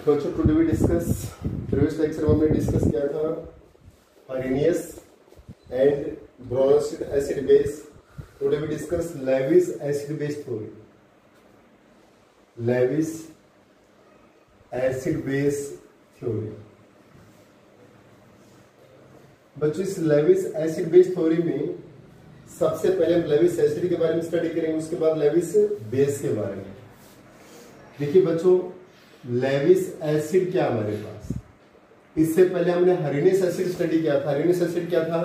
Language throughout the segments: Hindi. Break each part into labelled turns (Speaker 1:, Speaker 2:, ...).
Speaker 1: बच्चों today we discuss, previous lecture में हमने डिस्कस किया था Arrhenius and Bronsted acid base. Today we discuss Lewis acid base theory. Lewis acid base theory. बच्चों इस लेविस एसिड बेस थ्योरी में सबसे पहले हम लेविस एसिड के बारे में स्टडी करेंगे, उसके बाद लेविस बेस के बारे में। देखिए बच्चों, लेविस एसिड क्या हमारे पास, इससे पहले हमने हेरिनियस एसिड स्टडी किया था। हेरिनियस एसिड क्या था?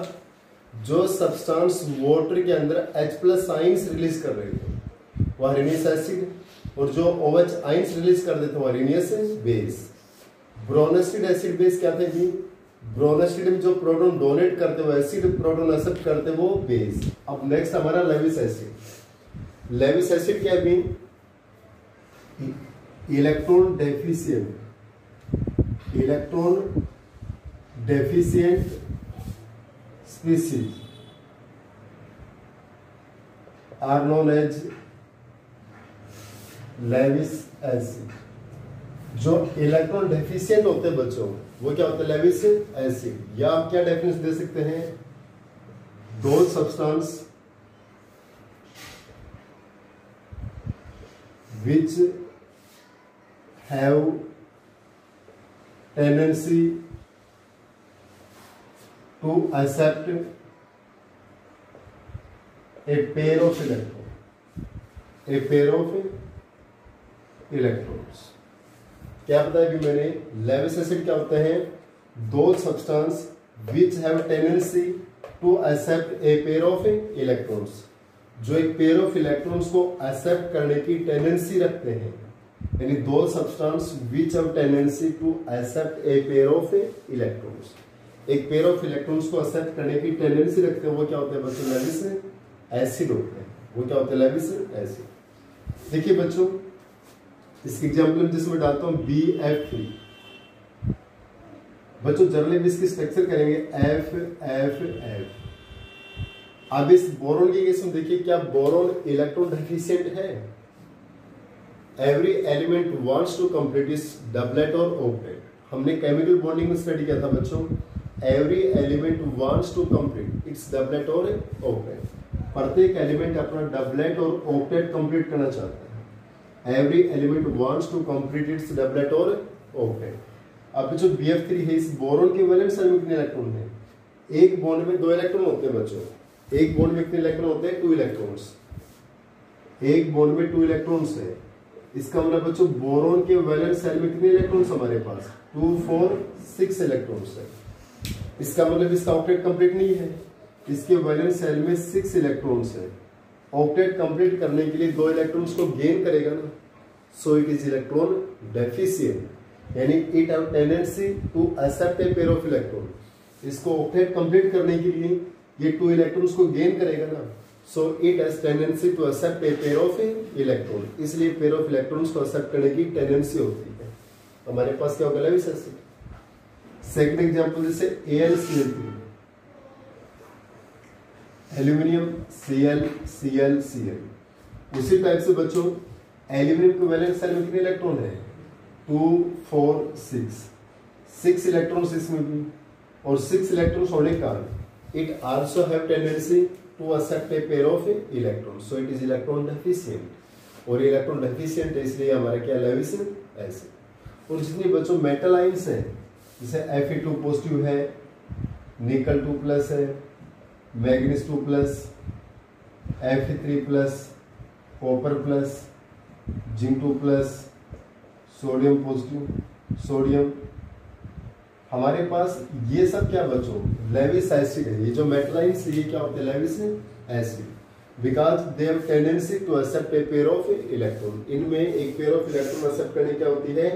Speaker 1: जो सब्सटेंस वाटर के अंदर H+ आयंस रिलीज कर रहे थे वो हेरिनियस एसिड, और जो OH आयंस रिलीज कर देते वो हेरिनियस बेस। ब्रोनोसिड एसिड बेस क्या थे जी? ब्रोनोसिड में जो प्रोटॉन डोनेट करते वो एसिड, प्रोटॉन एक्सेप्ट करते वो बेस। अब नेक्स्ट हमारा लेविस एसिड। लेविस एसिड क्या भी? Electron deficient species are known as Lewis acid. जो इलेक्ट्रॉन डेफिशिएंट होते हैं बच्चों, वो क्या होते हैं? Lewis acid. या आप क्या डेफिनेशन दे सकते हैं? Those substance which have tendency to accept a pair of electrons। क्या बताया कि मैंने? लेविस एसिड क्या होते हैं? Those substance which have tendency to accept a pair of electrons, जो एक पेयर ऑफ इलेक्ट्रॉन्स को एक्सेप्ट करने की टेंडेंसी रखते हैं। यानी those substance which have tendency to accept a pair of electrons, एक पेयर ऑफ इलेक्ट्रॉन्स को एक्सेप्ट करने की टेंडेंसी रखते हैं, वो क्या होते हैं बच्चों? लेविस एसिड होते हैं। वो क्या होते हैं? Lewis acid. देखिए बच्चों, इसकी एग्जांपल जिसमें डालता हूं BF3। बच्चों जनरली इसकी स्ट्रक्चर करेंगे FFF। अब इस बोरोन के केस में देखिए, क्या बोरोन इलेक्ट्रॉन डेफिशिएंट है? Every element wants to complete its doublet और ऑक्टेट। हमने केमिकल बॉन्डिंग में स्टडी किया था बच्चों। Every element wants to complete its doublet और ऑक्टेट। प्रत्येक एलिमेंट अपना डबलेट और ऑक्टेट कंप्लीट करना चाहता है। Every element wants to complete its doublet और ऑक्टेट। अब जो BF3 है, इस बोरोन के वैलेंस सेल में कितने इलेक्ट्रॉन है? एक बॉन्ड में 2 इलेक्ट्रॉन होते हैं बच्चों। एक बॉन्ड में कितने इलेक्ट्रॉन होते हैं? 2 इलेक्ट्रॉन्स। एक बॉन्ड में 2 इलेक्ट्रॉन्स है। इसका मतलब बच्चों बोरोन के वैलेंस सेल में कितने इलेक्ट्रॉन्स हमारे पास? 2 4 6 इलेक्ट्रॉन्स है। इसका मतलब इसका ऑक्टेट कंप्लीट नहीं है। इसके वैलेंस सेल में 6 इलेक्ट्रॉन्स है। ऑक्टेट कंप्लीट करने के लिए 2 इलेक्ट्रॉन्स को गेन करेगा ना, so it is electron deficient. यानी it have tendency to accept a pair of electron. इसको ऑक्टेट कंप्लीट करने के लिए ये 2 इलेक्ट्रॉन्स को गेन करेगा ना, so it has tendency to accept a pair of electron। इसलिए पेयर ऑफ इलेक्ट्रॉन्स को एक्सेप्ट करने की टेंडेंसी होती है। हमारे पास क्या होगा? Lewis acid. सेकंड एग्जांपल जैसे AlCl3, एल्यूमिनियम Cl। उसी टाइप से बच्चों एल्यूमिनियम के वैलेंस सेल में कितने इलेक्ट्रॉन है? 2 4 6 इलेक्ट्रॉन्स इसमें भी, और 6 इलेक्ट्रॉन्स होने के कारण it also have tendency to accept a pair of electrons, so it is electron deficient। और इलेक्ट्रॉन डेफिशिएंट है, इसलिए हमारा क्या? Levi's acid. और जितने बच्चों मेटल आयंस हैं, जैसे Fe2 पॉजिटिव है, निकल 2+ है, manganese 2+, Fe3+, copper plus, zinc 2+, sodium positive, sodium. हमारे पास ये सब क्या बच्चों? लेविस एसिड है। ये जो मेटल आयंस ये क्या होते हैं? Lewis acid, because they have tendency to accept a pair of electron. इनमें एक पेयर ऑफ इलेक्ट्रॉन एक्सेप्ट करने क्या होती है?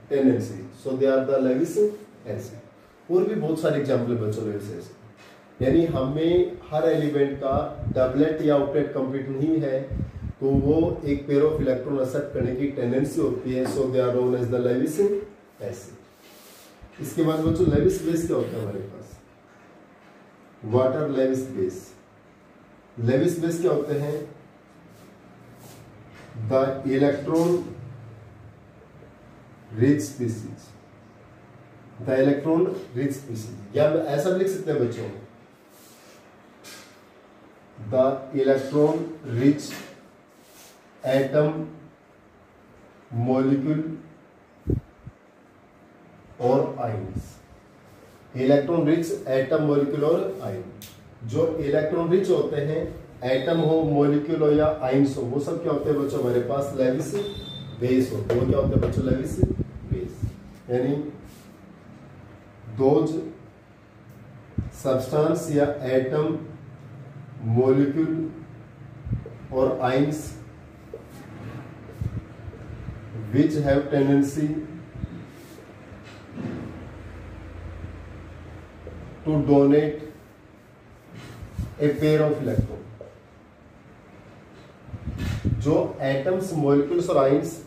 Speaker 1: Tendency, so they are the Lewis acid. और भी बहुत सारे एग्जांपल बच्चों लेविस एसिड। यानी हमें हर एलिमेंट का डबलेट या ऑक्टेट कंप्लीट नहीं है, तो वो एक पेयर ऑफ इलेक्ट्रॉन एक्सेप्ट करने की टेंडेंसी होती है, so they are known as the Lewis acid. इसके बाद बच्चों लेविस बेस क्या होता है हमारे पास? Water Lewis base. Lewis base क्या होते हैं? The electron rich species, the electron rich species. या ऐसा भी लिख सकते हैं बच्चों, the electron rich atom molecule और ions. Electron rich atom molecule और आयन, जो इलेक्ट्रॉन रिच होते हैं, एटम हो, मॉलिक्यूल हो या आयंस हो, वो सब क्या होते हैं बच्चों हमारे पास लेविस बेस होते हैं। वो क्या होते हैं बच्चों लेविस बेस, यानी दोज सब्सटेंस या एटम मॉलिक्यूल और ions which have tendency to donate a pair of electron। जो एटम्स मॉलिक्यूल्स और आयंस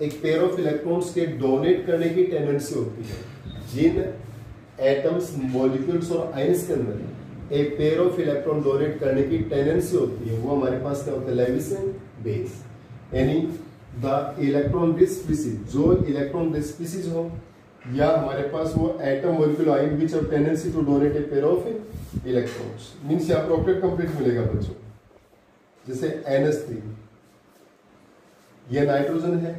Speaker 1: एक पेयर ऑफ इलेक्ट्रॉन्स के डोनेट करने की टेंडेंसी होती है, जिन एटम्स मॉलिक्यूल्स और आयंस के अंदर एक पेयर ऑफ इलेक्ट्रॉन डोनेट करने की टेंडेंसी होती है, वो हमारे पास क्या होता है लेविस बेस। यानी द इलेक्ट्रॉन रिच स्पीसीज, जो इलेक्ट्रॉन रिच स्पीसीज हो, या हमारे पास वो atom molecule ion which have tendency to donate a pair of electrons. Means यहाँ पर ऑक्टेट कंप्लीट मिलेगा बच्चों। जैसे NH3, ये नाइट्रोजन है,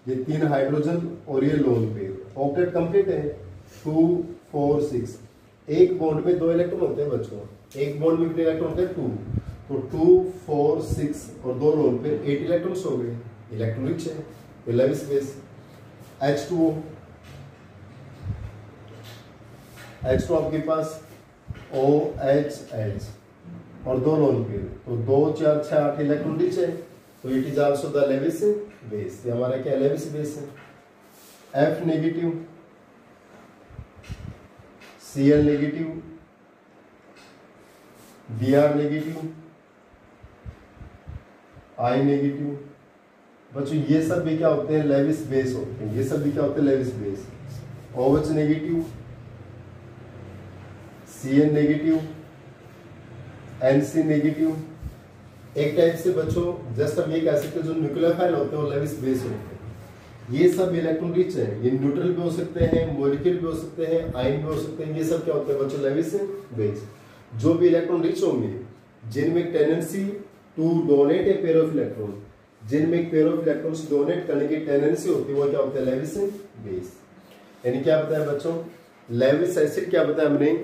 Speaker 1: ये 3 हाइड्रोजन और ये लोन पेयर, ऑक्टेट कंप्लीट है। 2 4 6, एक बॉन्ड में 2 इलेक्ट्रॉन होते हैं बच्चों, एक बॉन्ड में कितने इलेक्ट्रॉन होते हैं 2, तो 2 4 6 और 2 लोन पेयर 8 इलेक्ट्रॉन्स हो गए, इलेक्ट्रॉन रिच है, तो लेविस बेस। H2O, H2 आपके पास OHH और 2 लोन पेयर, तो 2 4 6 8 इलेक्ट्रॉन रिच है, तो it is also the Lewis base. ये हमारा क्या लेविस बेस है। F negative, Cl negative, Br negative, I negative. बच्चों ये सब भी क्या होते हैं लेविस बेस होते हैं, ये सब भी क्या होते हैं Lewis base. OH negative, Cn negative, Nc negative. एक टाइप से बच्चों जस्ट हम ये कह सकते हैं जो न्यूक्लियोफाइल होते हैं वो लेविस बेस होते हैं। ये सब इलेक्ट्रॉन रिच है, ये न्यूट्रल भी हो सकते हैं, मॉलिक्यूल भी हो सकते हैं, आयन भी हो सकते हैं, ये सब क्या होते हैं बच्चों लेविस बेस। जो भी इलेक्ट्रॉन रिच होंगे, जिनमें tendency to donate a pair of electron, जिनमें एक पेयर ऑफ इलेक्ट्रॉन्स डोनेट करने की टेंडेंसी होती है, वो क्या होता है लेविस बेस। यानी क्या बताया बच्चों, लेविस एसिड क्या बताया हमने,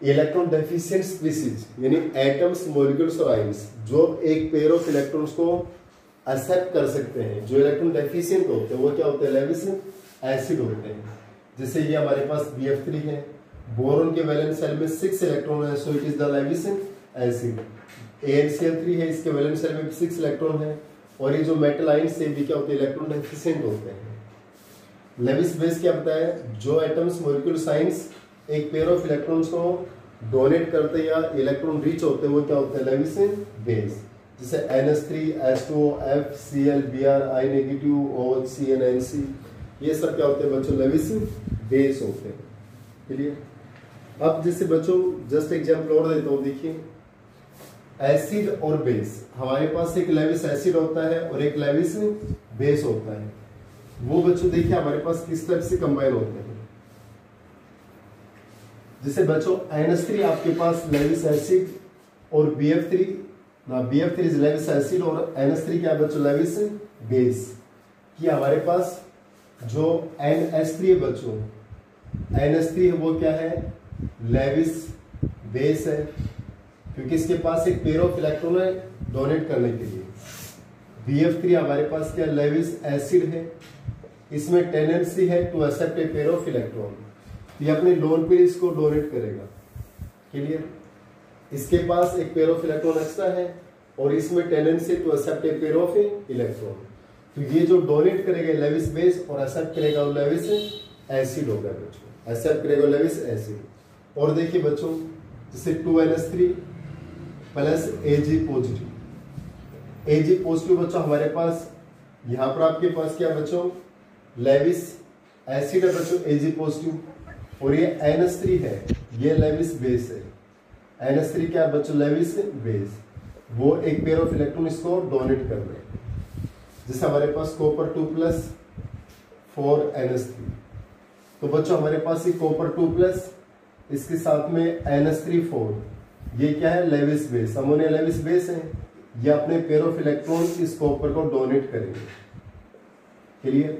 Speaker 1: इलेक्ट्रॉन डेफिशिएंट स्पीसीज, यानी एटम्स मॉलिक्यूल्स और आयंस जो एक पेयर ऑफ इलेक्ट्रॉन्स को एक्सेप्ट कर सकते हैं, जो इलेक्ट्रॉन डेफिशिएंट होते हैं वो क्या होते हैं लेविस एसिड होते हैं। जैसे ये हमारे पास BF3 है, बोरोन के वैलेंस शेल में 6 इलेक्ट्रॉन है, सो it is the Lewis acid. AnCl3 है, इसके वैलेंस शेल में 6 इलेक्ट्रॉन है, और ये जो मेटल आयंस से भी क्या होते हैं इलेक्ट्रॉन डेफिशिएंट होते हैं। लेविस बेस क्या बताया, जो एटम्स मॉलिक्यूल्स आयंस एक पेयर ऑफ इलेक्ट्रॉन्स को डोनेट करते हैं या इलेक्ट्रॉन रिच होते हैं, वो क्या होते हैं लेविस बेस। जैसे NH3, H2O, F, Cl, Br, I negative, OH, Cn, Nc, ये सब क्या होते हैं बच्चों लेविस बेस होते हैं। क्लियर। अब जैसे बच्चों जस्ट एग्जांपल और देता हूं, देखिए एसिड और बेस, हमारे पास एक लेविस एसिड होता है और एक लेविस बेस होता है। वो बच्चों देखिए हमारे पास किस टाइप से कंबाइन होते हैं। जैसे बच्चों NH3 आपके पास लेविस एसिड और BF3 ना, BF3 इज लेविस एसिड और NH3 क्या है बच्चों लेविस बेस। कि हमारे पास जो NH3 है बच्चों, NH3 है वो क्या है लेविस बेस है, क्योंकि इसके पास एक पेयर ऑफ इलेक्ट्रॉन है डोनेट करने के लिए। BF3 हमारे पास क्या लेविस एसिड है, इसमें टेंडेंसी है to accept a pair of electron, ये अपने लोन पेयर इसको डोनेट करेगा। क्लियर। इसके पास एक पेयर ऑफ इलेक्ट्रॉन एक्स्ट्रा है और इसमें tendency to accept a pair of electron, तो ये जो डोनेट करेगा लेविस बेस और एक्सेप्ट करेगा वो लेविस एसिड होगा बच्चों, एक्सेप्ट करेगा लेविस एसिड। और देखिए बच्चों जैसे 2NH3 plus Ag positive, Ag positive बच्चों हमारे पास यहां पर आपके पास क्या बच्चों लेविस एसिड है बच्चों Ag पॉजिटिव, और ये NH3 है, ये लेविस बेस है। NH3 क्या है बच्चों लेविस बेस, वो एक पेयर ऑफ इलेक्ट्रॉन इसको डोनेट कर रहे हैं। जैसे हमारे पास कॉपर 2 प्लस 4NH3। तो बच्चों हमारे पास ये कॉपर 2+, इसके साथ में NH3 ये क्या है, Lewis base, ammonia Lewis base है। ये अपने पेयर ऑफ इलेक्ट्रॉन इस कॉपर को डोनेट करेंगे। क्लियर?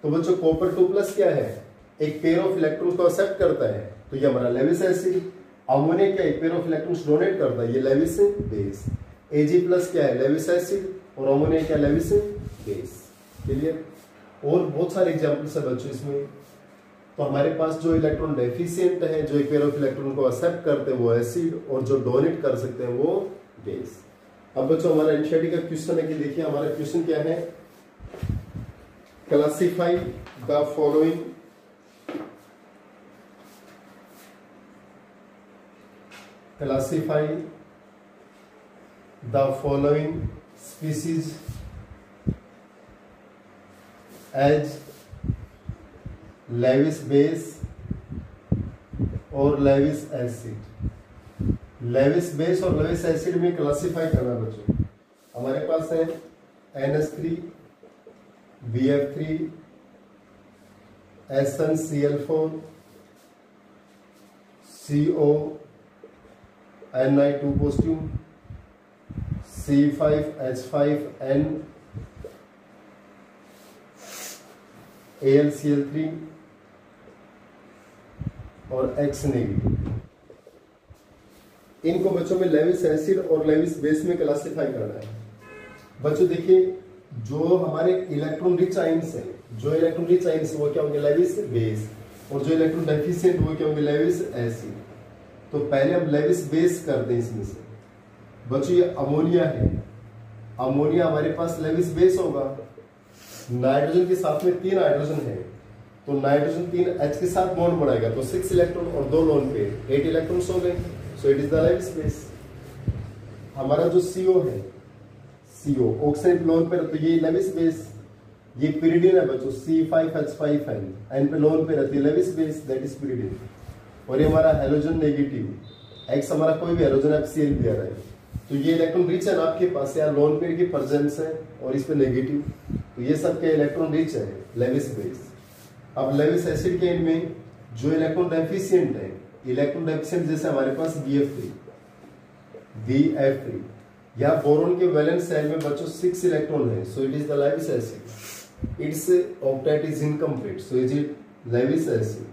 Speaker 1: तो बच्चों कॉपर 2+ क्या है, एक पेयर ऑफ इलेक्ट्रॉन को एक्सेप्ट करता है, तो ये हमारा लेविस एसिड। अमोनिया क्या, एक पेयर ऑफ इलेक्ट्रॉन्स डोनेट करता है, ये लेविस बेस। Ag+ क्या है, लेविस एसिड, और अमोनिया क्या, लेविस बेस। क्लियर? और बहुत सारे एग्जांपल्स है बच्चों इसमें। तो हमारे पास जो इलेक्ट्रॉन डेफिशिएंट है, जो एक पेयर ऑफ इलेक्ट्रॉन को एक्सेप्ट करते हैं, वो एसिड, और जो डोनेट कर सकते हैं वो बेस। अब बच्चों हमारा एनसीईआरटी का क्वेश्चन है कि देखिए हमारा क्वेश्चन क्या है, classify the following species as Lewis base और लेविस एसिड। लेविस बेस और लेविस एसिड में क्लासिफाई करना बच्चों। हमारे पास है NH3, BF3, SnCl4, CO, Ni2 positive, C5H5N, AlCl3 और X नेगेटिव। इनको बच्चों में लेविस एसिड और लेविस बेस में क्लासिफाई करना है। बच्चों देखिए जो हमारे इलेक्ट्रॉन रिच आयंस है, वो क्या होंगे, लेविस बेस, और जो इलेक्ट्रॉन डेफिशिएंट वो क्या होंगे, लेविस एसिड। तो पहले हम लेविस बेस करते हैं इसमें से। बच्चों ये अमोनिया है, अमोनिया हमारे पास लेविस बेस होगा। नाइट्रोजन के साथ में 3 हाइड्रोजन है, तो नाइट्रोजन 3 H के साथ बॉन्ड बनाएगा, तो 6 इलेक्ट्रॉन और 2 लोन पेयर, 8 इलेक्ट्रॉन्स हो गए। So it is the Lewis base. हमारा जो CO है, CO ऑक्सीजन लोन पेयर, तो ये लेविस बेस। ये पिरिडिन है बच्चों, C5H5N, N पे लोन पे रहती है, Lewis base, that is pyridine. और ये हमारा हेलोजन नेगेटिव, X हमारा कोई भी हेलोजन HCl भी आ रहा है, तो ये इलेक्ट्रॉन रिच है ना आपके पास, यार लोन पेयर की प्रेजेंस है और इस पे नेगेटिव, तो ये सब के इलेक्ट्रॉन रिच है, लेविस बेस। अब लेविस एसिड के इनमें जो इलेक्ट्रॉन डेफिशिएंट है, इलेक्ट्रॉन डेफिशिएंट जैसे हमारे पास BF3, या बोरोन के वैलेंस शेल में बच्चों 6 इलेक्ट्रॉन है, सो it is the Lewis acid. It's octet is incomplete, so is it Lewis acid.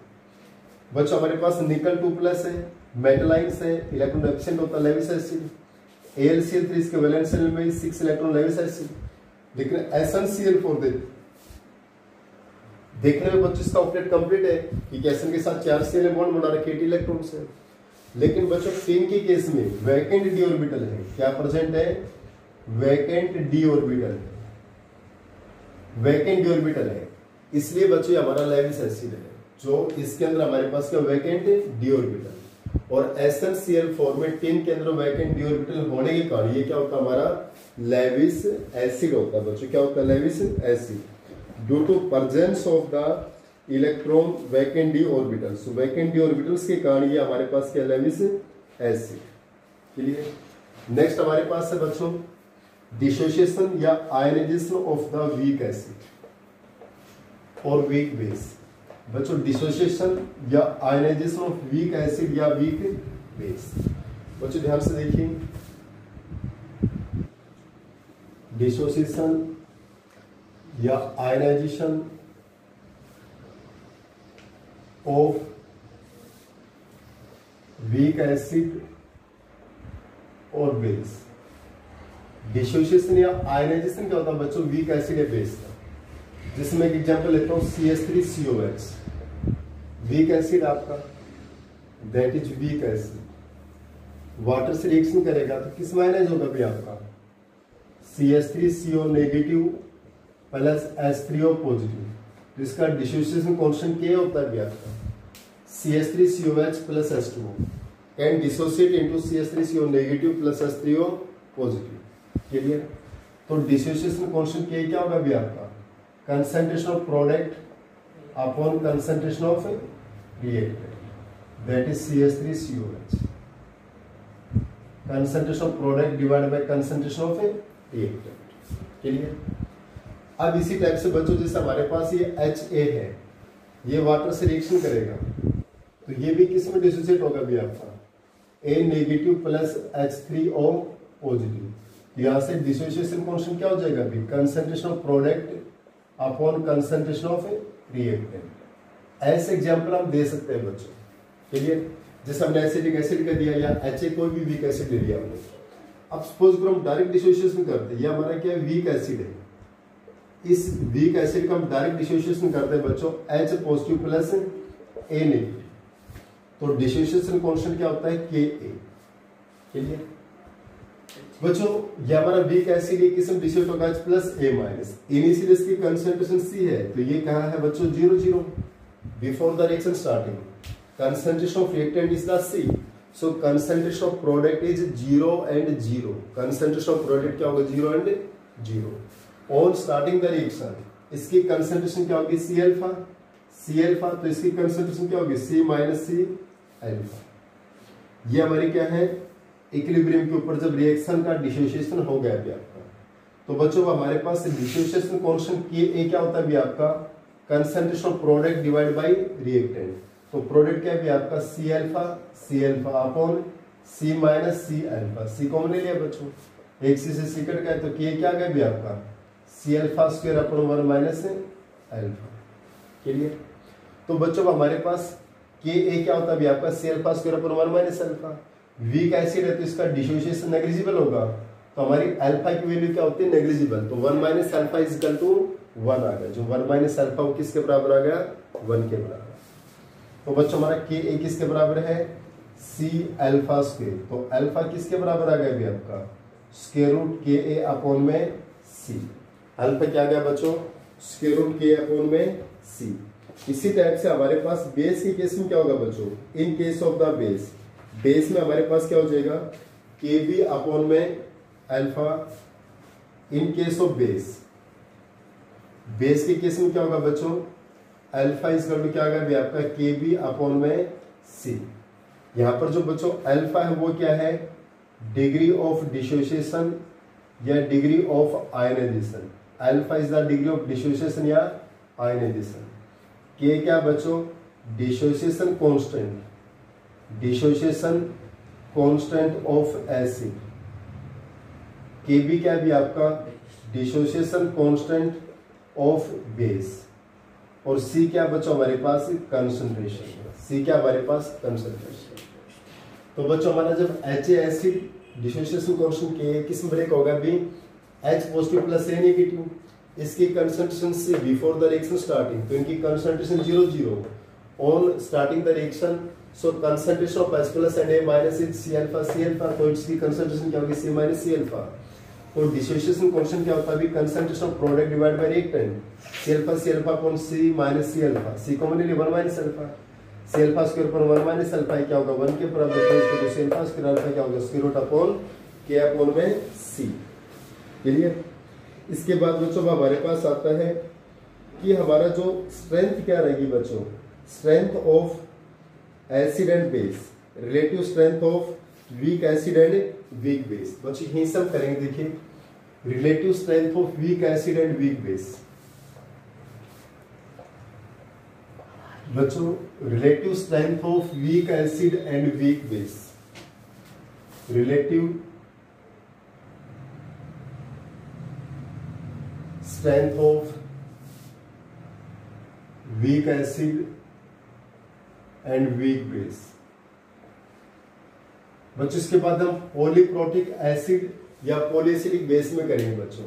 Speaker 1: बच्चों हमारे पास निकल 2+ है, मेटलाइंस है, इलेक्ट्रॉन डेफिशिएंट होता है, लेविस एसिड। AlCl3 इसके वैलेंस शेल में 6 इलेक्ट्रॉन, लेविस एसिड। लेकिन SnCl4 देखने में बच्चों इसका ऑक्टेट कंप्लीट है, क्योंकि SN के साथ 4 Cl बॉन्ड बना रखे, 8 इलेक्ट्रॉन्स है। लेकिन बच्चों टिन के केस में वैकेंट डी ऑर्बिटल है, क्या प्रेजेंट है, वैकेंट डी ऑर्बिटल है, वैकेंट डी ऑर्बिटल है, इसलिए बच्चों ये हमारा लेविस एसिड है, जो इसके अंदर हमारे पास क्या वैकेंट डी ऑर्बिटल। और SnCl4 में टिन के अंदर वैकेंट डी ऑर्बिटल होने के कारण ये क्या होता है, हमारा लेविस एसिड होता है बच्चों। क्या होता है, Lewis acid, due to presence of the electron vacant d orbital. So vacant d orbitals के कारण ये हमारे पास क्या, लेविस एसिड। क्लियर? नेक्स्ट हमारे पास है बच्चों डिसोसिएशन या ionisation of the weak acid और वीक बेस। बच्चों डिसोसिएशन या आयनाइजेशन ऑफ वीक एसिड या वीक बेस। बच्चों ध्यान से देखिए, डिसोसिएशन या आयनाइजेशन ऑफ वीक एसिड और बेस। डिसोसिएशन या आयनाइजेशन क्या होता है बच्चों, वीक एसिड या बेस का। जिसमें एक एग्जांपल लेता हूं CH3COH, वीक एसिड आपका, that is weak acid. Water से रिएक्शन करेगा तो किस में आयनाइज होगा भी आपका, CH3CO negative plus H3O positive. तो इसका डिसोसिएशन कांस्टेंट क्या होता है भी आपका, CH3COH plus H2O can dissociate into CH3CO negative plus H3O positive. Clear? तो डिसोसिएशन कांस्टेंट क्या होगा भी आपका, concentration of product upon concentration of reactant, that is CH3COH, concentration of product divided by concentration of a reactant। Clear? अब इसी टाइप से बच्चों जैसे हमारे पास ये HA है, ये वाटर से रिएक्शन करेगा तो ये भी किस में डिसोसिएट होगा भी आपका A negative plus H3O positive. यहाँ से डिसोसिएशन कांस्टेंट क्या हो जाएगा भी concentration of product upon concentration of reactant. ऐसे एग्जांपल हम दे सकते हैं बच्चों, क्लियर। जैसे हमने एसिटिक एसिड का दिया या HA कोई भी वीक एसिड ले लिया हमने। अब सपोज करो हम डायरेक्ट डिसोसिएशन करते हैं, ये हमारा क्या है वीक एसिड है, इस वीक एसिड का हम डायरेक्ट डिसोसिएशन करते हैं बच्चों H positive plus A negative, तो डिसोसिएशन कांस्टेंट क्या होता है Ka, क्लियर बच्चों। ये हमारा वीक एसिड एक किस्म डिसोसिएट होगा H plus A minus, initial इसकी कंसंट्रेशन C है तो ये कहा है बच्चों 0 before the reaction starting, concentration of reactant is the C, so concentration of product is 0 and 0, concentration of product क्या होगा 0 and 0 on starting the reaction। इसकी concentration क्या होगी C अल्फा, तो इसकी concentration क्या होगी C माइनस C अल्फा। ये हमारी क्या है इक्विलिब्रियम के ऊपर जब रिएक्शन का डिसोसिएशन हो गया भी आपका, तो बच्चों हमारे पास डिसोसिएशन कांस्टेंट Ka क्या होता है भी आपका concentration of product divide by reactant, तो प्रोडक्ट क्या है भी आपका C alpha upon C minus C alpha, C common ले लिया बच्चों, एक C से C कट गया तो K क्या गया भी आपका C alpha square upon 1 minus alpha, clear. तो बच्चों हमारे पास Ka क्या होता है भी आपका C alpha square upon 1 minus alpha. Week acid है तो इसका डिसोसिएशन नेग्लिजिबल होगा, तो हमारी अल्फा की वैल्यू क्या होती है नेग्लिजिबल, तो 1 minus alpha is equal to 1 आ गया, जो 1 माइनस अल्फा वो किसके बराबर आ गया 1 के बराबर। तो बच्चों हमारा Ka किसके बराबर है C अल्फा स्क्वायर, तो अल्फा किसके बराबर आ गया भी आपका स्क्वायर रूट Ka अपॉन में C, अल्फा क्या आ गया बच्चों स्क्वायर रूट Ka अपॉन में C। इसी टाइप से हमारे पास बेस के केस में क्या होगा बच्चों, in case of the base में हमारे पास क्या हो जाएगा Kb अपॉन में alpha. In case of base के केस में क्या होगा बच्चों अल्फा इज इक्वल टू क्या होगा भी आपका Kb अपॉन में C। यहाँ पर जो बच्चों अल्फा है वो क्या है डिग्री ऑफ डिसोसिएशन या degree of ionisation, alpha is the degree of dissociation या आयनाइजेशन। K क्या बच्चों dissociation constant of acid, Kb क्या भी आपका डिसोसिएशन कांस्टेंट ऑफ बेस, और C क्या बच्चों हमारे पास कंसंट्रेशन, C क्या हमारे पास कंसंट्रेशन। तो बच्चों हमारा जब HA acid dissociation constant Ka किस में ब्रेक होगा भी H positive plus A negative, इसकी concentration C before the reaction starting, तो इनकी concentration 0 on starting the reaction, so concentration of H plus and A minus is C alpha, तो इसकी कंसंट्रेशन क्या होगी C माइनस C अल्फा। तो डिसोसिएशन कांस्टेंट क्या होता है concentration of product divide by reactant, C alpha upon C minus C alpha, C common ले 1 minus alpha, C alpha square upon 1 minus alpha क्या होगा 1 के बराबर, तो C अल्फा स्क्वायर अल्फा क्या होगा square root upon K upon में C, क्लियर। इसके बाद बच्चों हमारे पास आता है कि हमारा जो स्ट्रेंथ क्या रहेगी बच्चों, strength of acid and base, relative strength of weak acid and weak base. बच्चों यही सब करेंगे, देखिए relative strength of weak acid and weak base. बच्चों relative strength of weak acid and weak base, relative strength of weak acid and weak base. बच्चों इसके बाद हम पॉलीप्रोटिक एसिड या पॉलीएसिडिक बेस में करेंगे बच्चों।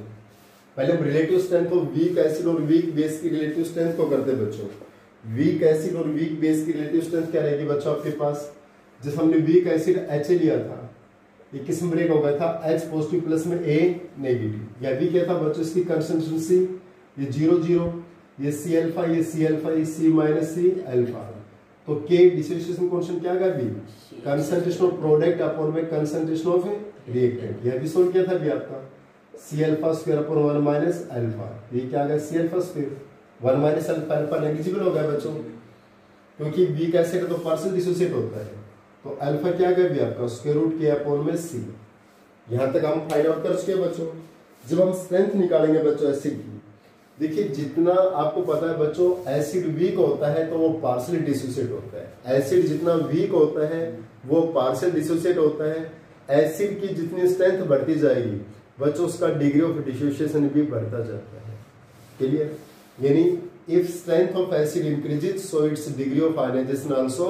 Speaker 1: पहले हम relative strength of weak acid और वीक बेस की रिलेटिव स्ट्रेंथ को करते हैं बच्चों। वीक एसिड और वीक बेस की रिलेटिव स्ट्रेंथ क्या रहेगी बच्चों आपके पास, जैसे हमने वीक एसिड HA लिया था, ये किस में ब्रेक हो गया था H पॉजिटिव प्लस में A नेगेटिव, या भी क्या था बच्चों इसकी कंसंट्रेशन C, ये 0 ये C अल्फा, ये C माइनस C अल्फा, तो K डिसोसिएशन कांस्टेंट क्या आएगा भी कंसंट्रेशन ऑफ प्रोडक्ट अपॉन में कंसंट्रेशन ऑफ रिएक्टेंट, यह भी सोल्व किया था भी आपका C alpha square upon 1 minus alpha, ये क्या आ गया C alpha square 1 minus alpha, alpha negligible हो गया बच्चों क्योंकि वीक एसिड तो पार्शियल डिसोसिएट होता है, तो अल्फा क्या आ गया भी आपका स्क्वायर रूट K अपॉन में C। यहां तक हम फाइंड आउट कर चुके हैं बच्चों। जब हम स्ट्रेंथ निकालेंगे बच्चों एसिड की, देखिए जितना आपको पता है बच्चों, एसिड वीक होता है तो वो पार्शियल डिसोसिएट होता है। एसिड जितना वीक होता है वो पार्शियल डिसोसिएट होता है। एसिड की जितनी स्ट्रेंथ बढ़ती जाएगी बच्चों, उसका डिग्री ऑफ डिसोसिएशन भी बढ़ता जाता है। क्लियर? यानी if strength of acid increases so its degree of ionisation also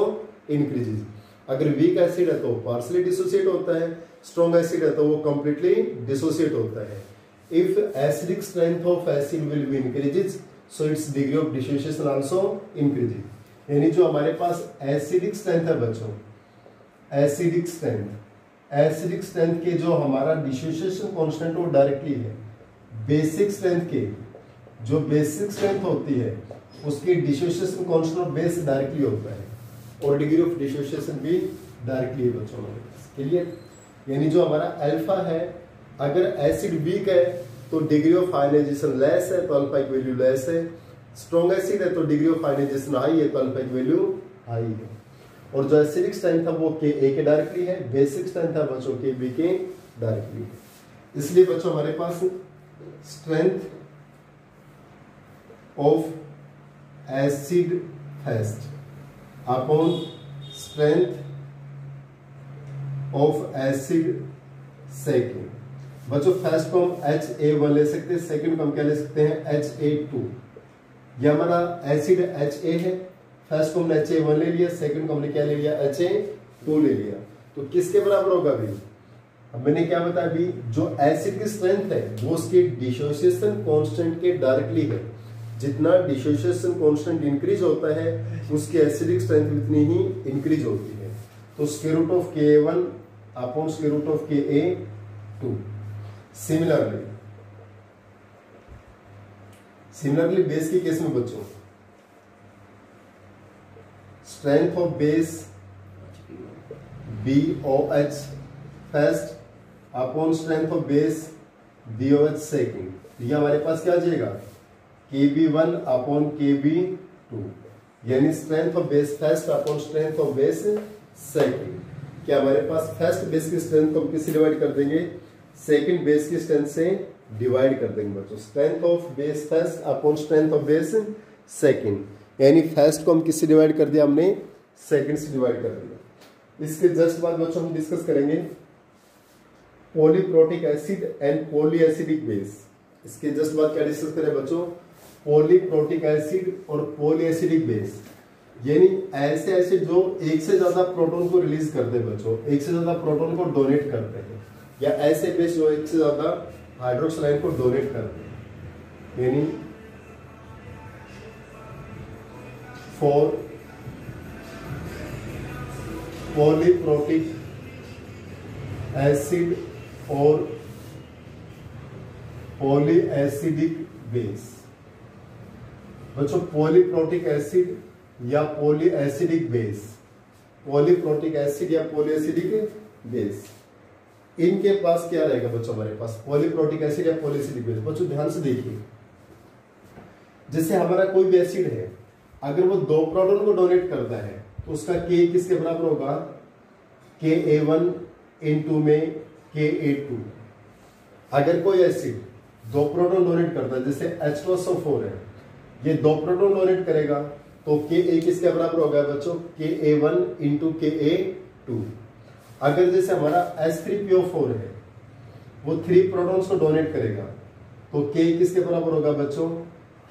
Speaker 1: increases. अगर वीक एसिड है तो पार्शियली डिसोसिएट होता है, स्ट्रॉन्ग एसिड है तो वो कंप्लीटली डिसोसिएट होता है। If acidic strength of acid will be increases, so its degree of dissociation also increases. यानी जो हमारे पास एसिडिक स्ट्रेंथ है बच्चों, एसिडिक स्ट्रेंथ के जो हमारा डिसोसिएशन कांस्टेंट वो डायरेक्टली है बेसिक स्ट्रेंथ के, जो बेसिक स्ट्रेंथ होती है उसकी dissociation constant of base directly होता है और डिग्री ऑफ डिसोसिएशन भी डायरेक्टली है बच्चों हमारे पास। क्लियर? यानी जो हमारा अल्फा है, अगर एसिड वीक है तो डिग्री ऑफ आयनाइजेशन लेस है तो अल्फा की वैल्यू लेस है। स्ट्रॉन्ग एसिड है तो डिग्री ऑफ आयनाइजेशन हाई है तो अल्फा की वैल्यू हाई है। और जो एसिडिक स्ट्रेंथ है वो के ए के डायरेक्टली है, बेसिक स्ट्रेंथ है बच्चों के बी के डायरेक्टली है। इसलिए बच्चों हमारे पास strength of acid first upon strength of acid second. बच्चों फर्स्ट को हम HA1 ले सकते हैं, सेकंड को हम क्या ले सकते हैं HA2। ये हमारा एसिड HA है, फर्स्ट को हमने HA1 ले लिया, सेकंड को हमने क्या ले लिया HA2 ले लिया। तो किसके बराबर होगा अभी? अब मैंने क्या बताया अभी, जो एसिड की स्ट्रेंथ है वो उसके डिसोसिएशन कांस्टेंट के डायरेक्टली है। जितना डिसोसिएशन कांस्टेंट इंक्रीज होता है उसकी एसिडिक स्ट्रेंथ उतनी ही इंक्रीज होती है। तो square root of Ka1 upon square root of Ka2। Similarly base के केस में बच्चों strength of base BOH first upon strength of base BOH second. ये हमारे पास क्या आ जाएगा Kb1 अपॉन Kb2, यानी strength of base first upon strength of base second. क्या हमारे पास फर्स्ट बेस की स्ट्रेंथ को हम किससे डिवाइड कर देंगे? सेकंड बेस की स्ट्रेंथ से डिवाइड कर देंगे बच्चों। Strength of base first upon strength of base second, यानी फर्स्ट को हम किससे डिवाइड कर दिया? हमने सेकंड से डिवाइड कर दिया। इसके जस्ट बाद बच्चों हम डिस्कस करेंगे पॉलीप्रोटिक एसिड एंड पॉलीएसिडिक बेस। इसके जस्ट बाद क्या डिस्कस करें बच्चों? पॉलीप्रोटिक एसिड और पॉलीएसिडिक बेस, यानी ऐसे एसिड जो एक से ज्यादा प्रोटॉन को रिलीज करते हैं बच्चों, एक से ज्यादा प्रोटॉन को डोनेट करते हैं, या ऐसे बेस जो एक से ज्यादा हाइड्रोक्सिल आयन को डोनेट करते हैं। यानी फॉर पॉलीप्रोटिक एसिड और पॉलीएसिडिक बेस बच्चों, पॉलीप्रोटिक एसिड या पॉलीएसिडिक बेस, पॉलीप्रोटिक एसिड या पॉलीएसिडिक बेस, इनके पास क्या रहेगा बच्चों? हमारे पास पॉलीप्रोटिक एसिड या पॉलीएसिडिक बेस। बच्चों ध्यान से देखिए, जैसे हमारा कोई भी एसिड है, अगर वो 2 प्रोटॉन को डोनेट करता है तो उसका K किसके बराबर होगा? Ka1 इनटू में Ka2। अगर कोई एसिड 2 प्रोटॉन डोनेट करता है, जैसे H2SO4 है, ये 2 प्रोटॉन डोनेट करेगा तो Ka किसके बराबर होगा बच्चों? Ka1 into Ka2। अगर जैसे हमारा H3PO4 है, वो 3 प्रोटॉन्स को डोनेट करेगा तो K किसके बराबर होगा बच्चों?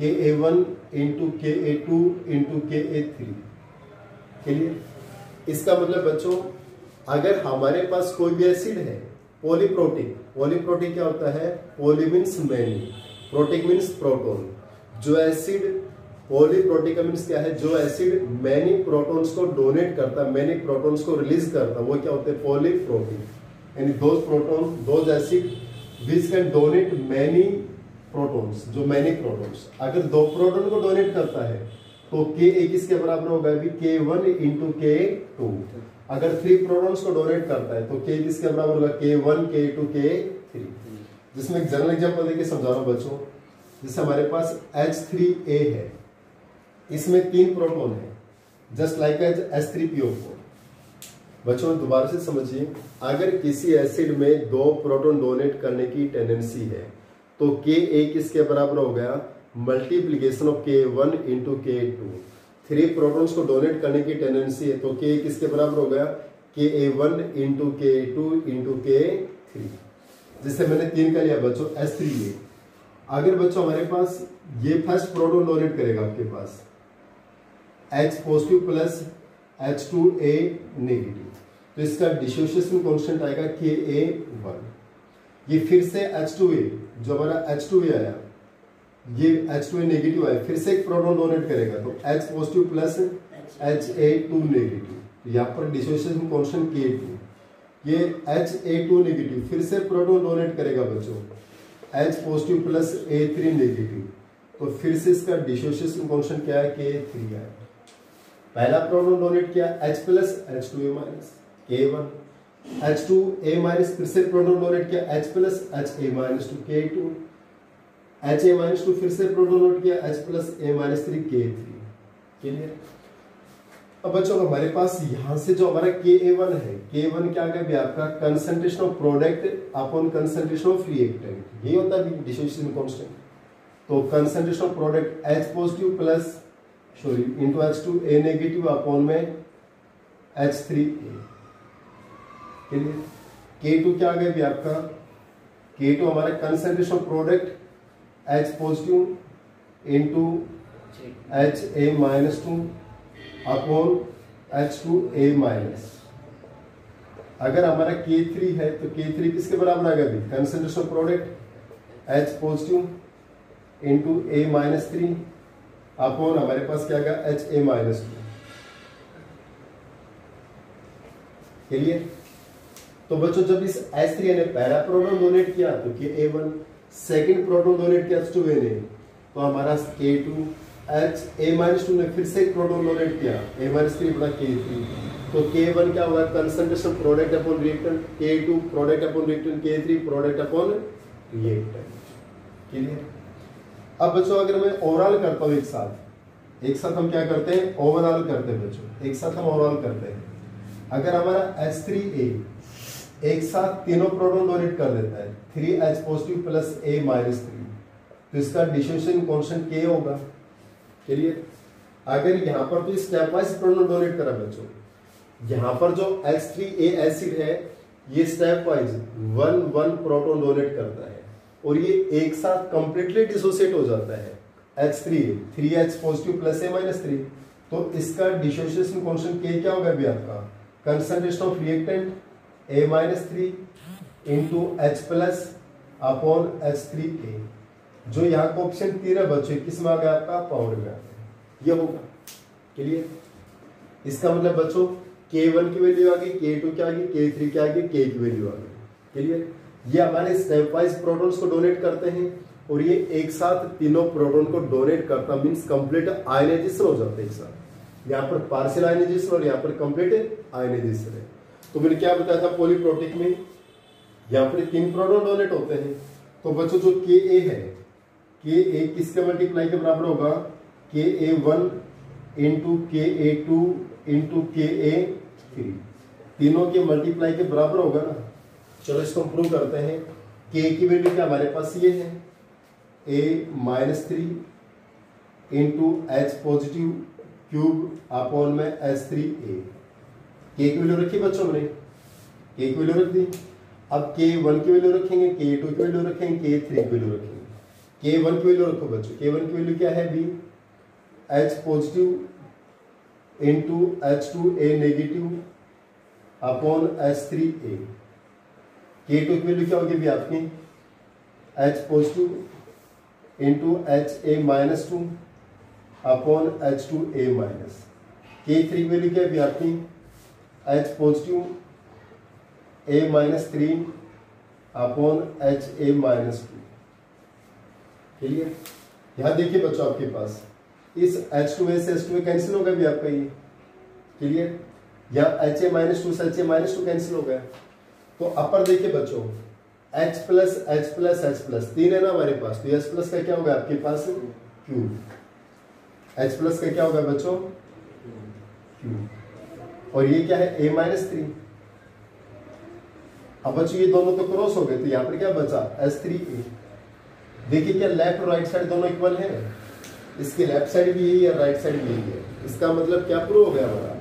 Speaker 1: Ka1 into Ka2 into Ka3। Clear? इसका मतलब बच्चों अगर हमारे पास कोई भी एसिड है पॉलीप्रोटिक, पॉलीप्रोटिक क्या होता है? Poly means many, protic means proton. जो एसिड पॉलीप्रोटिक मीन्स क्या है? जो एसिड मैनी प्रोटॉन्स को डोनेट करता है, मैनी प्रोटॉन्स को रिलीज करता है, वो क्या होते हैं? पॉलीप्रोटिक। यानी those acid which can donate many protons, जो मैनी प्रोटॉन्स। अगर 2 प्रोटॉन को डोनेट करता है तो Ka किसके बराबर होगा? अभी K1 इंटू K2। अगर 3 प्रोटॉन्स को डोनेट करता है तो K किसके बराबर होगा? K1 K2 K3। जिसमें एक जनरल एग्जांपल देके समझा रहा हूं बच्चों। जैसे हमारे पास H3A है, इसमें 3 प्रोटॉन है, जस्ट लाइक एज H3PO4। बच्चों दोबारा से समझिए, अगर किसी एसिड में 2 प्रोटॉन डोनेट करने की टेंडेंसी है तो Ka किसके बराबर हो गया? Multiplication of K1 into K2। 3 protons को डोनेट करने की टेंडेंसी है, तो K किसके बराबर हो गया, Ka1 into K2 into K3, जिससे मैंने 3 का लिया बच्चों H3A। अगर बच्चों हमारे पास ये फर्स्ट प्रोटॉन डोनेट करेगा आपके पास H positive plus H2A negative, तो इसका डिसोसिएशन कांस्टेंट आएगा Ka1। ये फिर से H2A, जो हमारा H2A आया, ये H2A नेगेटिव आया, फिर से एक प्रोटॉन डोनेट करेगा तो H positive plus Ha2 negative, यहाँ पर डिसोसिएशन कांस्टेंट Ka2। ये Ha2 नेगेटिव फिर से प्रोटॉन डोनेट करेगा बच्चों H positive plus A3 negative, तो फिर से इसका डिसोसिएशन कांस्टेंट क्या है, K3 है। पहला प्रोटॉन डोनेट किया H plus H2A minus K1, H2A minus फिर से प्रोटॉन डोनेट किया H plus HA minus 2 K2, HA minus 2 फिर से प्रोटॉन डोनेट किया H plus A minus 3 K3। Clear. अब बच्चों हमारे पास यहां से जो हमारा Ka1 है, K1 क्या है आपका concentration of product upon concentration of reactant, ये होता है डिसोसिएशन कांस्टेंट। तो concentration of product H positive plus into H2A negative upon में H3A। क्लियर। K2 क्या आ गया भी आपका, K2 हमारा concentration of product H positive into HA minus 2 upon H2A minus. अगर हमारा K3 है तो K3 किसके बराबर आ गया भी, concentration of product H positive into A minus 3 upon हमारे पास क्या आएगा HA माइनस 2। क्लियर। तो बच्चों जब इस H3A ने पहला प्रोटॉन डोनेट किया तो Ka1, सेकंड प्रोटॉन डोनेट किया H2A ने, तो हमारा K2, HA माइनस 2 ने फिर से एक प्रोटॉन डोनेट किया A माइनस 3 बटा K3, तो K1 क्या हुआ, concentration product upon reactant, K2 product upon reactant, K3 product upon reactant. Clear. अब बच्चों अगर मैं ओवरऑल करता हूं एक साथ हम क्या करते हैं, ओवरऑल करते हैं बच्चों, एक साथ हम ओवरऑल करते हैं। अगर हमारा H3A एक साथ तीनों प्रोटॉन डोनेट कर देता है 3H positive plus A minus 3, तो इसका डिसोसिएशन कांस्टेंट K होगा। क्लियर। अगर यहाँ पर तो स्टेप वाइज प्रोटॉन डोनेट करा बच्चों, यहाँ पर जो H3A एसिड है ये स्टेप वाइज 1 प्रोटॉन डोनेट करता है और ये एक साथ कंप्लीटली डिसोसिएट हो जाता है H3A 3H positive plus A minus 3, तो इसका डिसोसिएशन कांस्टेंट K क्या होगा भी आपका, concentration of reactant A minus 3 into H plus upon H3A, जो यहाँ कोएफिशिएंट 3 है बच्चों, किस में आ गया आपका, पावर में आ गया, ये होगा। क्लियर। इसका मतलब बच्चों K1 की वैल्यू आ गई, K2 क्या आ गई, K3 क्या आ गई, K की वैल्यू आ गई। क्लियर। ये हमारे स्टेप वाइज प्रोटॉन्स को डोनेट करते हैं और ये एक साथ तीनों प्रोटॉन को डोनेट करता मींस कंप्लीट आयनाइजेशन हो जाता है एक साथ। यहाँ पर पार्शियल आयनाइजेशन और यहाँ पर कंप्लीट आयनाइजेशन है। तो मैंने क्या बताया था पॉलीप्रोटिक में यहाँ पर 3 प्रोटॉन डोनेट होते हैं। तो बच्चों जो Ka है, Ka किसके मल्टीप्लाई के बराबर होगा, Ka1 into Ka2 into Ka3, तीनों के मल्टीप्लाई के बराबर होगा ना। चलो इसको प्रूव करते हैं। K की वैल्यू क्या हमारे पास ये है A minus 3 into H positive cube upon में H3A। K की वैल्यू रखी बच्चों हमने, K की वैल्यू रख दी। अब K1 की वैल्यू रखेंगे, K2 की वैल्यू रखेंगे, K3 की वैल्यू रखेंगे। K1 की वैल्यू रखो बच्चों, K1 की वैल्यू क्या है भी, H positive into H2A negative upon H3A। K2 की वैल्यू क्या होगी भी आपकी, H positive into HA minus 2 upon H2A minus. K3 की वैल्यू क्या है भी आपकी, H positive A minus 3 upon HA minus 2। Clear. यहां देखिए बच्चों आपके पास इस H2A से H2A कैंसिल होगा भी आपका ये। क्लियर। यहाँ HA माइनस 2 से HA माइनस 2 कैंसिल हो गया। तो अपर देखिए बच्चों H plus H plus H plus 3 है ना हमारे पास, तो H प्लस का क्या होगा आपके पास Q। H प्लस का क्या होगा बच्चों Q, और ये क्या है A माइनस 3। अब बच्चों ये दोनों तो क्रॉस हो गए, तो यहाँ पर क्या बचा H3A। देखिए क्या लेफ्ट और राइट साइड दोनों इक्वल है, इसकी लेफ्ट साइड भी यही है, राइट साइड भी यही है। इसका मतलब क्या प्रूव हो गया हमारा,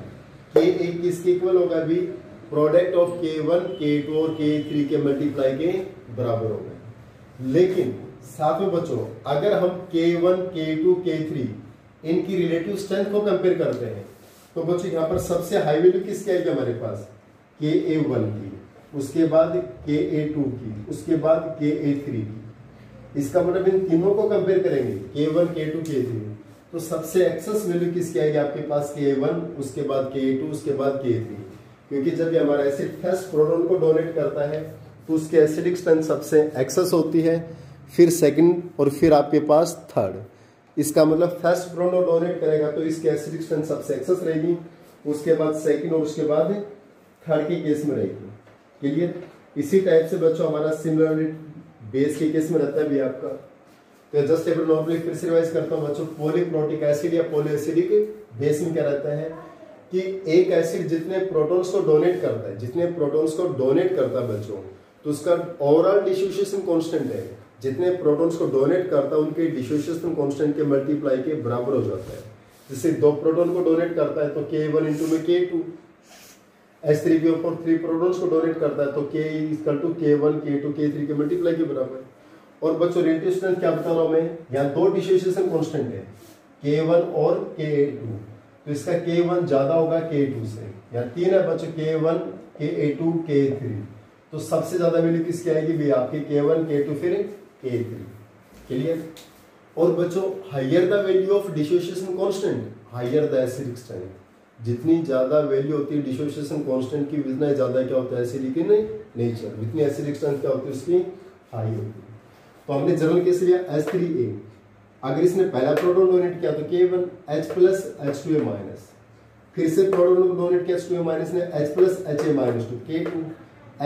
Speaker 1: K1 किसके इक्वल होगा अभी, प्रोडक्ट ऑफ K1 K2 और K3 के मल्टीप्लाई के बराबर होगा। लेकिन साथ में बच्चों अगर हम K1 K2 K3 इनकी रिलेटिव स्ट्रेंथ को कंपेयर करते हैं तो बच्चों यहाँ पर सबसे हाई वैल्यू किसकी आएगी हमारे पास, Ka1 की, उसके बाद Ka2 की, उसके बाद Ka3 की। इसका मतलब इन तीनों को कंपेयर करेंगे K1 K2 K3 तो सबसे एक्सेस वैल्यू किसकी आएगी आपके पास, K1, उसके बाद K2, उसके बाद K3। क्योंकि जब ये हमारा एसिड फर्स्ट प्रोटॉन को डोनेट करता है तो उसके एसिडिक स्ट्रेंथ सबसे एक्सेस होती है, फिर सेकंड और फिर आपके पास थर्ड। इसका मतलब फर्स्ट प्रोटॉन डोनेट करेगा तो इसकी एसिडिक स्ट्रेंथ सबसे एक्सेस रहेगी, उसके बाद सेकंड और उसके बाद थर्ड के केस में रहेगी। क्लियर। इसी टाइप से बच्चों हमारा सिमिलरली बेस के केस में रहता है भी आपका। तो जस्ट एक नॉर्मली फिर से रिवाइज करता हूँ बच्चों, पॉलीप्रोटिक एसिड या पॉलीएसिडिक बेस में क्या रहता है कि एक एसिड जितने प्रोटॉन्स को डोनेट करता है, जितने प्रोटॉन्स को डोनेट करता है बच्चों, तो उसका ओवरऑल डिसोसिएशन कांस्टेंट है, जितने प्रोटॉन्स को डोनेट करता है उनके डिसोसिएशन कांस्टेंट के मल्टीप्लाई के बराबर हो जाता है। जैसे 2 प्रोटॉन को डोनेट करता है तो K1 इंटू में K2, H3 के ऊपर 3 प्रोटॉन्स को डोनेट करता है तो K equal to K1 K2 K3 के मल्टीप्लाई के बराबर। और बच्चों रिलेटिव स्ट्रेंथ क्या बता रहा हूं मैं, यहाँ 2 डिसोसिएशन कांस्टेंट है K1 और Ka2, तो इसका K1 ज्यादा होगा K2 से। यहाँ 3 है बच्चों, K1 Ka2 K3, तो सबसे ज्यादा वैल्यू किसकी आएगी भी आपकी K1 K2 फिर K3। क्लियर। और बच्चों higher the value of dissociation constant higher the acidic strength, जितनी ज्यादा वैल्यू होती है डिसोसिएशन कांस्टेंट की उतना ज्यादा क्या होता है एसिडिक इन नेचर, जितनी एसिडिक स्ट्रेंथ क्या होती है उसकी हाई होती है। तो हमने जनरल केस लिया H3A, अगर इसने पहला प्रोटॉन डोनेट किया तो K1 H plus H2A minus, फिर से प्रोटॉन डोनेट किया H2A माइनस ने H plus HA minus 2 K2,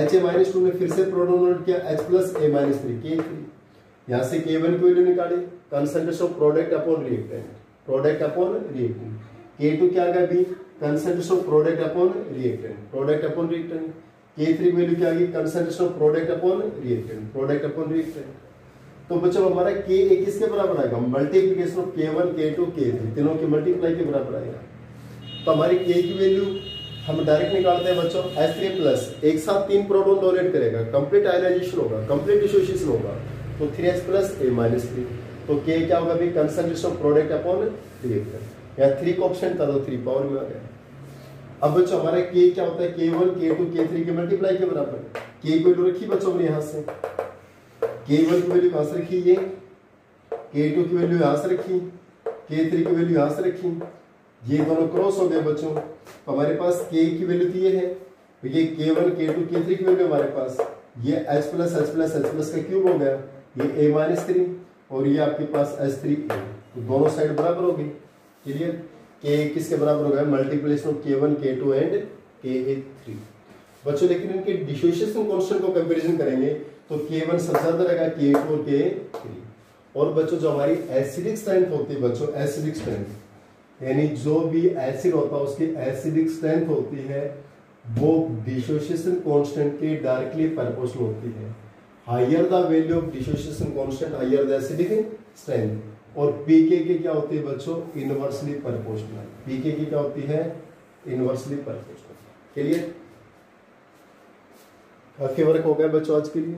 Speaker 1: HA minus 2 ने फिर से प्रोटॉन डोनेट किया H plus A minus 3 K3। यहाँ से K1 की वैल्यू निकाली, concentration of product upon reactant, product upon reactant. K2 क्या आ गया भी, concentration of product upon reactant, product upon reactant. K3 value क्या आ गई, concentration of product upon reactant, product upon reactant. तो बच्चों हमारा Ka किसके बराबर आएगा, multiplication of K1 K2 K3 तीनों के मल्टीप्लाई के बराबर आएगा। तो हमारी K की वैल्यू हम डायरेक्ट निकालते हैं बच्चों, H3 प्लस एक साथ 3 प्रोटॉन डोनेट करेगा, कंप्लीट आयनाइजेशन होगा, कंप्लीट डिसोसिएशन होगा, तो 3H प्लस A माइनस 3, तो K क्या होगा भी, concentration of product upon reactant. यहाँ 3 का ऑप्शन था तो 3 पावर में आ गया। अब बच्चों हमारा K क्या होता है, K1 K2 K3 के मल्टीप्लाई के बराबर। K की वैल्यू रखी बच्चों हमने यहाँ से, K1 की वैल्यू कहां से रखी, ये K2 की वैल्यू यहां से रखी, K3 की वैल्यू यहां से रखी, ये दोनों क्रॉस हो गए बच्चों। तो हमारे पास K की वैल्यू तो ये है, तो ये K1 K2 K3 की वैल्यू हमारे पास, ये H plus H plus H plus का क्यूब हो गया, ये A माइनस 3 और ये आपके पास H3A, तो दोनों साइड बराबर हो गई। क्लियर। K किसके बराबर हो गया, multiplication of K1 K2 and Ka3 बच्चों। लेकिन इनके डिसोसिएशन कांस्टेंट को कंपैरिजन करेंगे तो K1 सबसे ज्यादा रहेगा, K2 और K3। और बच्चों जो हमारी एसिडिक स्ट्रेंथ होती है बच्चों, एसिडिक स्ट्रेंथ यानी जो भी एसिड होता है उसकी एसिडिक स्ट्रेंथ होती है वो डिसोसिएशन कांस्टेंट के डायरेक्टली प्रोपोर्शनल होती है। Higher the value of dissociation constant higher the acidic strength. और पीके की क्या होती है बच्चों, इनवर्सली प्रोपोर्शनल। पीके की क्या होती है, इनवर्सली प्रोपोर्शनल। क्लियर। काफी वर्क हो गया बच्चों आज के लिए।